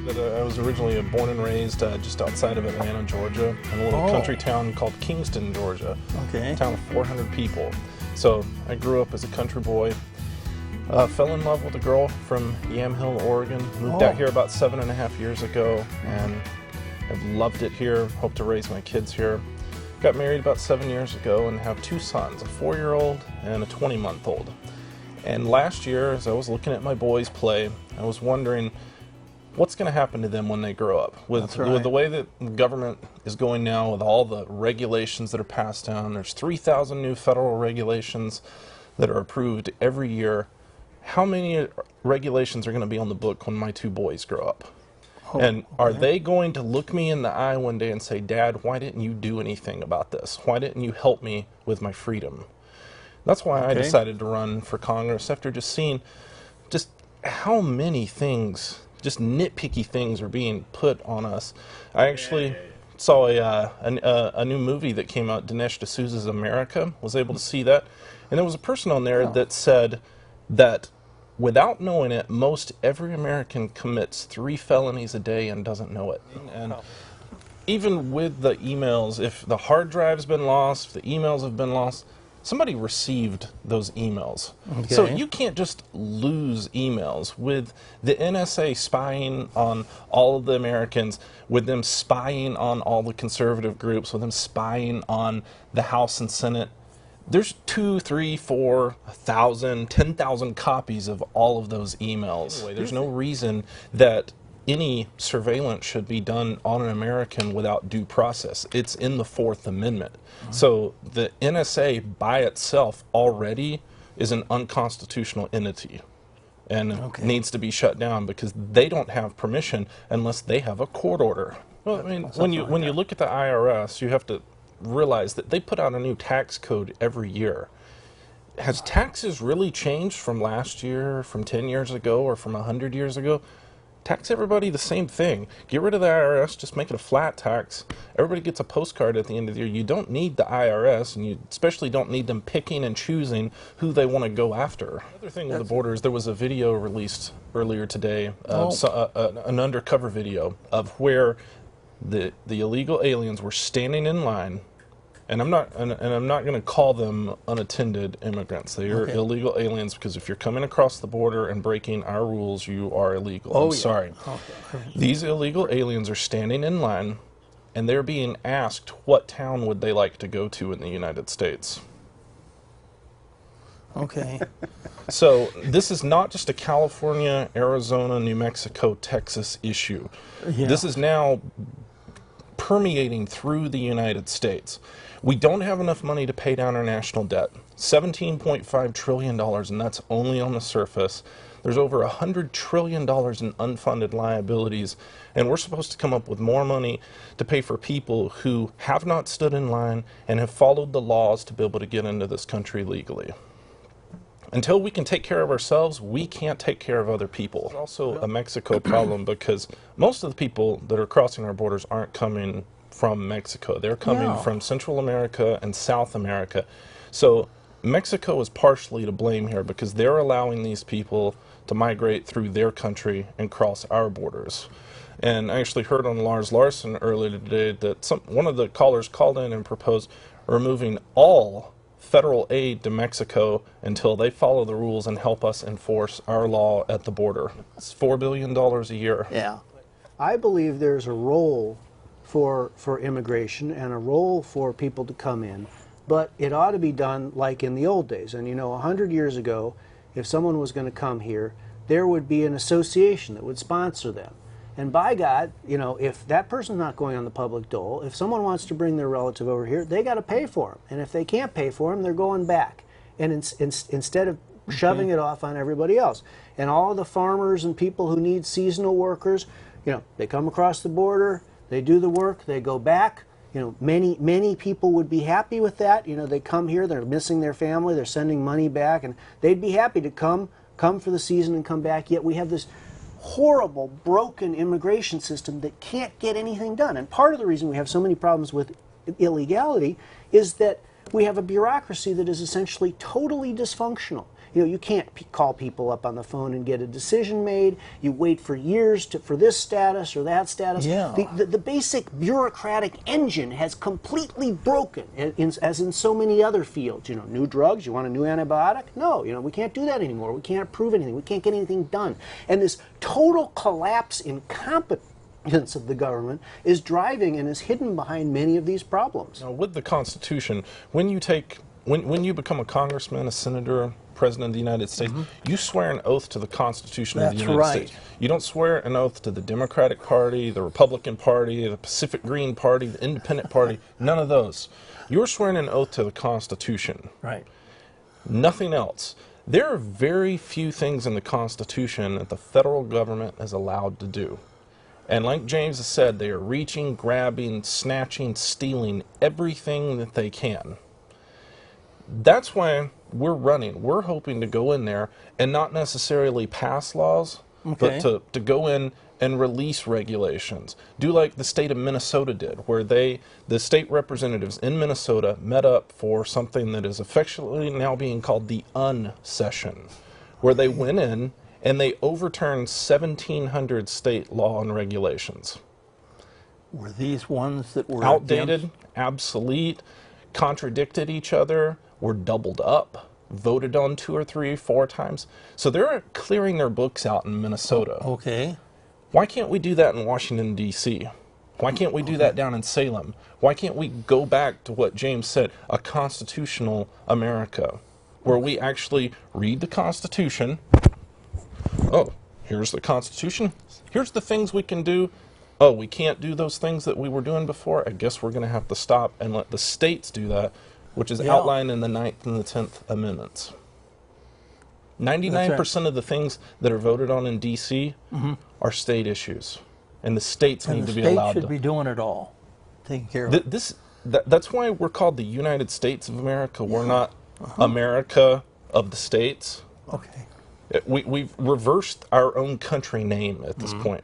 I was originally born and raised just outside of Atlanta, Georgia, in a little country town called Kingston, Georgia. Okay. A town of 400 people. So I grew up as a country boy. Fell in love with a girl from Yamhill, Oregon. Moved out here about 7.5 years ago, and I've loved it here. Hope to raise my kids here. Got married about 7 years ago and have 2 sons, a 4-year-old and a 20-month-old. And last year, as I was looking at my boys play, I was wondering what's going to happen to them when they grow up. With the way that the government is going now, with all the regulations that are passed down, there's 3,000 new federal regulations that are approved every year. How many regulations are going to be on the book when my 2 boys grow up? And are they going to look me in the eye one day and say, "Dad, why didn't you do anything about this? Why didn't you help me with my freedom?" That's why I decided to run for Congress, after just seeing just how many things, just nitpicky things, are being put on us. I actually saw a new movie that came out, Dinesh D'Souza's America, was able to see that. And there was a person on there that said that without knowing it, most every American commits 3 felonies a day and doesn't know it. And even with the emails, if the hard drive's been lost, if the emails have been lost, somebody received those emails. So you can't just lose emails. With the NSA spying on all of the Americans, with them spying on all the conservative groups, with them spying on the House and Senate, there's 2, 3, 4, 1,000, 10,000 copies of all of those emails. Anyway, there's no reason that any surveillance should be done on an American without due process. It's in the 4th Amendment. So the NSA by itself already is an unconstitutional entity and needs to be shut down, because they don't have permission unless they have a court order. Well, I mean, when you look at the IRS, you have to realize that they put out a new tax code every year. Has taxes really changed from last year, from 10 years ago, or from 100 years ago? Tax everybody the same thing. Get rid of the IRS, just make it a flat tax. Everybody gets a postcard at the end of the year. You don't need the IRS, and you especially don't need them picking and choosing who they want to go after. Another thing with the border is there was a video released earlier today, an undercover video of where the illegal aliens were standing in line, and I'm not going to call them unattended immigrants. They are illegal aliens, because if you're coming across the border and breaking our rules, you are illegal. I'm sorry. These illegal aliens are standing in line, and they're being asked what town would they like to go to in the United States. So this is not just a California, Arizona, New Mexico, Texas issue. This is now permeating through the United States. We don't have enough money to pay down our national debt. $17.5 trillion, and that's only on the surface. There's over $100 trillion in unfunded liabilities, and we're supposed to come up with more money to pay for people who have not stood in line and have followed the laws to be able to get into this country legally. Until we can take care of ourselves, we can't take care of other people. There's also a Mexico problem, because most of the people that are crossing our borders aren't coming from Mexico. They're coming from Central America and South America. So Mexico is partially to blame here, because they're allowing these people to migrate through their country and cross our borders. And I actually heard on Lars Larson earlier today that one of the callers called in and proposed removing all federal aid to Mexico until they follow the rules and help us enforce our law at the border. It's $4 billion a year. I believe there's a role for immigration and a role for people to come in, but it ought to be done like in the old days. And you know, 100 years ago, if someone was going to come here, there would be an association that would sponsor them. And by God, you know, if that person's not going on the public dole, if someone wants to bring their relative over here, they got to pay for them. And if they can't pay for them, they're going back. And instead of shoving it off on everybody else. And all of the farmers and people who need seasonal workers, you know, they come across the border, they do the work, they go back. You know, many people would be happy with that. You know, they come here, they're missing their family, they're sending money back, and they'd be happy to come for the season and come back. Yet we have this horrible, broken immigration system that can't get anything done. And part of the reason we have so many problems with illegality is that we have a bureaucracy that is essentially totally dysfunctional. You can't call people up on the phone and get a decision made. You wait for years for this status or that status. Yeah. The basic bureaucratic engine has completely broken, as in so many other fields. New drugs, you want a new antibiotic? No, we can't do that anymore. We can't approve anything. We can't get anything done. And this total collapse in competence of the government is driving and is hidden behind many of these problems. Now, with the Constitution, when you become a congressman, a senator, president of the United States, you swear an oath to the Constitution of the United States. You don't swear an oath to the Democratic Party, the Republican Party, the Pacific Green Party, the Independent Party, none of those. You're swearing an oath to the Constitution. Right. Nothing else. There are very few things in the Constitution that the federal government is allowed to do. And like James has said, they are reaching, grabbing, snatching, stealing everything that they can. That's why we're running. We're hoping to go in there and not necessarily pass laws, but to go in and release regulations. Do like the state of Minnesota did, where the state representatives in Minnesota met up for something that is affectionately now being called the unsession, where they went in and they overturned 1,700 state law and regulations. Were these ones that were outdated, obsolete, contradicted each other, were doubled up, voted on 2 or 3 or 4 times? So they're clearing their books out in Minnesota. Okay. Why can't we do that in Washington, D.C.? Why can't we do that down in Salem? Why can't we go back to what James said, a constitutional America, where we actually read the Constitution? Oh, here's the Constitution. Here's the things we can do. Oh, we can't do those things that we were doing before. I guess we're going to have to stop and let the states do that, which is outlined in the 9th and the 10th Amendments. 99% of the things that are voted on in D.C. are state issues, and the states need to be allowed to. And the states should be doing it all, taking care of it. That's why we're called the United States of America. We're not America of the states. Okay. We've reversed our own country name at this point.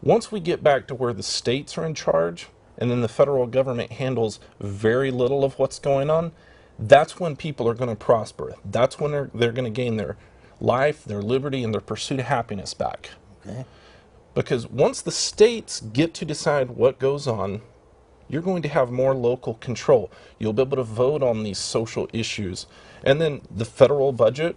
Once we get back to where the states are in charge, and then the federal government handles very little of what's going on, that's when people are going to prosper. That's when they're going to gain their life, their liberty, and their pursuit of happiness back. Okay. Because once the states get to decide what goes on, you're going to have more local control. You'll be able to vote on these social issues. And then the federal budget,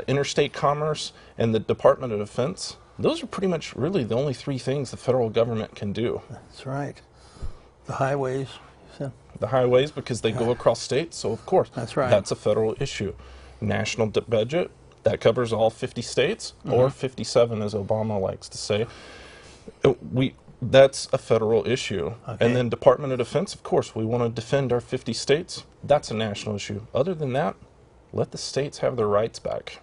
interstate commerce, and the Department of Defense, those are pretty much really the only 3 things the federal government can do. That's right. The highways. The highways, because they go across states, so of course, that's right. That's a federal issue. National budget, that covers all 50 states, or 57 as Obama likes to say. That's a federal issue. Okay. And then Department of Defense, of course, we want to defend our 50 states. That's a national issue. Other than that, let the states have their rights back.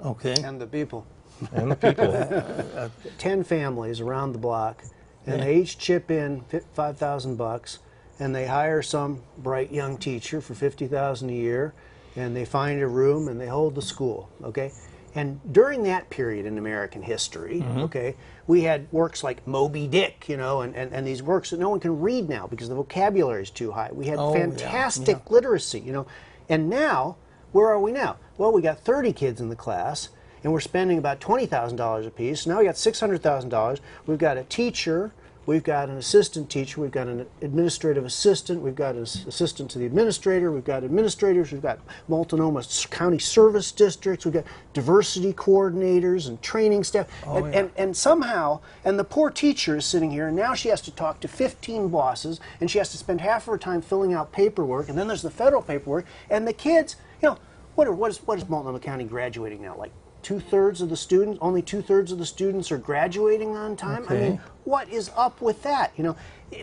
Okay. And the people. And the people. 10 families around the block, and they each chip in $5,000, and they hire some bright young teacher for $50,000 a year, and they find a room and they hold the school. Okay, and during that period in American history, okay, we had works like Moby Dick, and these works that no one can read now because the vocabulary is too high. We had fantastic literacy, and now where are we now? Well, we got 30 kids in the class, and we're spending about $20,000 apiece. Now we got $600,000. We've got a teacher, we've got an assistant teacher, we've got an administrative assistant, we've got an assistant to the administrator, we've got administrators, we've got Multnomah County Service Districts, we've got diversity coordinators and training staff, and somehow, and the poor teacher is sitting here, and now she has to talk to 15 bosses, and she has to spend half of her time filling out paperwork, and then there's the federal paperwork, and the kids, what is Multnomah County graduating now, like 2/3 of the students, only 2/3 of the students are graduating on time? Okay. I mean, what is up with that?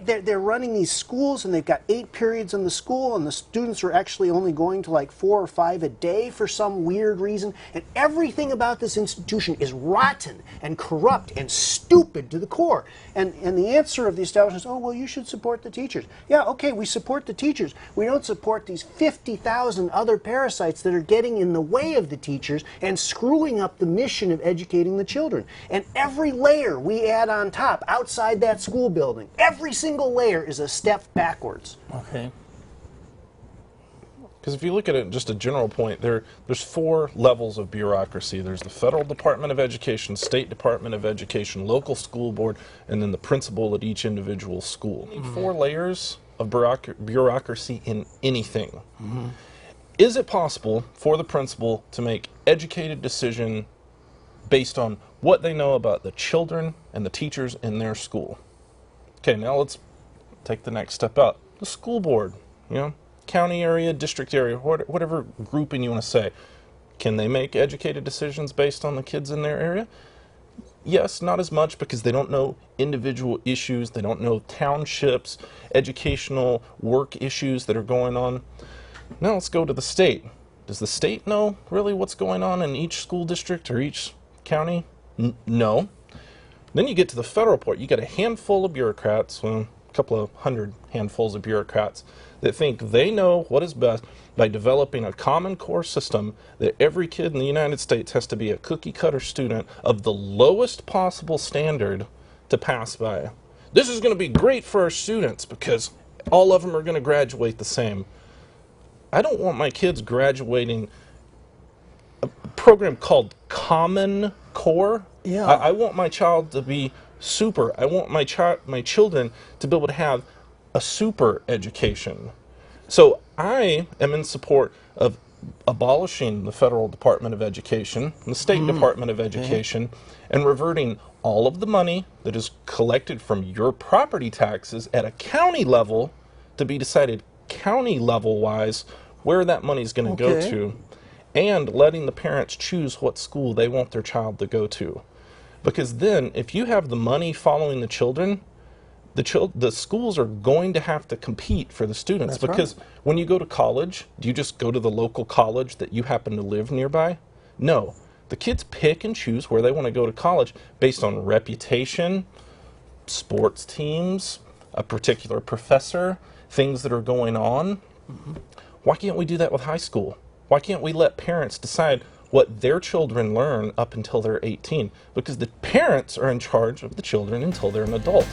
They're running these schools, and they've got 8 periods in the school, and the students are actually only going to like 4 or 5 a day for some weird reason. And everything about this institution is rotten and corrupt and stupid to the core. And the answer of the establishment is, oh, well, you should support the teachers. Yeah, okay, we support the teachers. We don't support these 50,000 other parasites that are getting in the way of the teachers and screwing up the mission of educating the children. And every layer we add on top outside that school building, every single layer is a step backwards. Okay. Because if you look at it, just a general point, there's 4 levels of bureaucracy. There's the Federal Department of Education, State Department of Education, local school board, and then the principal at each individual school. You need 4 layers of bureaucracy in anything. Is it possible for the principal to make educated decision based on what they know about the children and the teachers in their school? Okay, now let's take the next step out. The school board, county area, district area, whatever grouping you want to say. Can they make educated decisions based on the kids in their area? Yes, not as much because they don't know individual issues, they don't know townships, educational work issues that are going on. Now let's go to the state. Does the state know really what's going on in each school district or each county? No. Then you get to the federal part. You got a handful of bureaucrats, well, a couple of hundred handfuls of bureaucrats that think they know what is best by developing a common core system that every kid in the United States has to be a cookie cutter student of the lowest possible standard to pass by. This is going to be great for our students because all of them are going to graduate the same. I don't want my kids graduating a program called Common Core. Yeah. I want my child to be super. I want my children to be able to have a super education. So I am in support of abolishing the Federal Department of Education, the State Department of Education, and reverting all of the money that is collected from your property taxes at a county level to be decided county level wise where that money is going to go to, and letting the parents choose what school they want their child to go to. Because then if you have the money following the children, the schools are going to have to compete for the students. That's because when you go to college, do you just go to the local college that you happen to live nearby? No. The kids pick and choose where they want to go to college based on reputation, sports teams, a particular professor, things that are going on. Why can't we do that with high school? Why can't we let parents decide what their children learn up until they're 18? Because the parents are in charge of the children until they're an adult.